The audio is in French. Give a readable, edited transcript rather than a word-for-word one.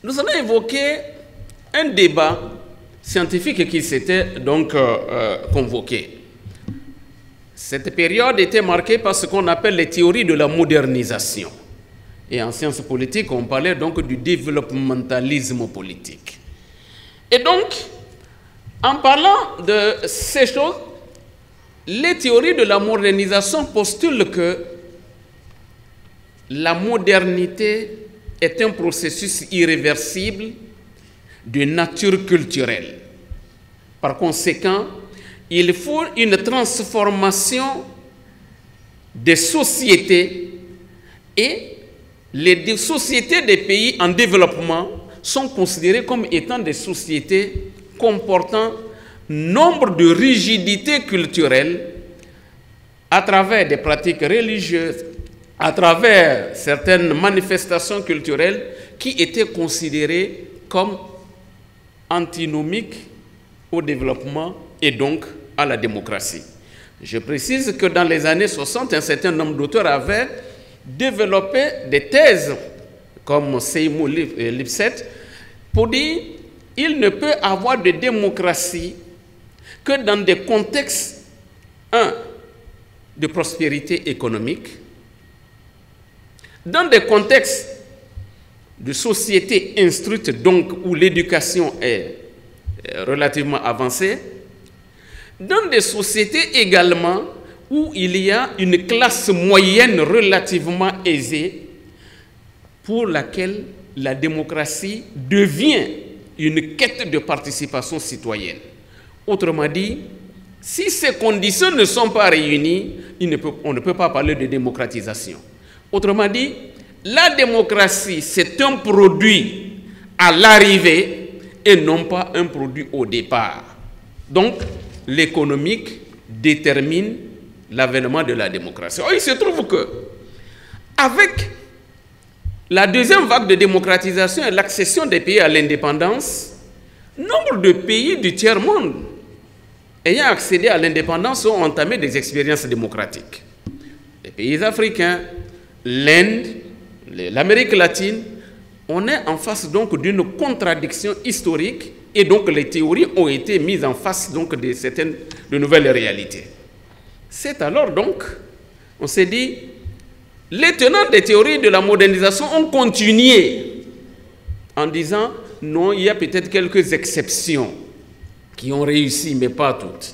nous allons évoquer un débat scientifique qui s'était donc convoqué. Cette période était marquée par ce qu'on appelle les théories de la modernisation. Et en sciences politiques, on parlait donc du développementalisme politique. Et donc, en parlant de ces choses, les théories de la modernisation postulent que la modernité est un processus irréversible de nature culturelle. Par conséquent, il faut une transformation des sociétés et les sociétés des pays en développement sont considérées comme étant des sociétés comportant nombre de rigidités culturelles à travers des pratiques religieuses, à travers certaines manifestations culturelles qui étaient considérées comme antinomiques au développement et donc à la démocratie. Je précise que dans les années 60, un certain nombre d'auteurs avaient développé des thèses, comme Seymour Lipset, pour dire qu'il ne peut avoir de démocratie que dans des contextes, de prospérité économique, dans des contextes de société instruite, donc où l'éducation est relativement avancée, dans des sociétés également où il y a une classe moyenne relativement aisée pour laquelle la démocratie devient une quête de participation citoyenne. Autrement dit, si ces conditions ne sont pas réunies, on ne peut pas parler de démocratisation. Autrement dit, la démocratie, c'est un produit à l'arrivée et non pas un produit au départ. Donc, l'économique détermine l'avènement de la démocratie. Or, il se trouve que, avec la deuxième vague de démocratisation et l'accession des pays à l'indépendance, nombre de pays du tiers-monde ayant accédé à l'indépendance ont entamé des expériences démocratiques. Les pays africains, l'Inde, l'Amérique latine, on est en face donc d'une contradiction historique et donc les théories ont été mises en face donc de nouvelles réalités. C'est alors donc, on s'est dit, les tenants des théories de la modernisation ont continué en disant non, il y a peut-être quelques exceptions qui ont réussi, mais pas toutes.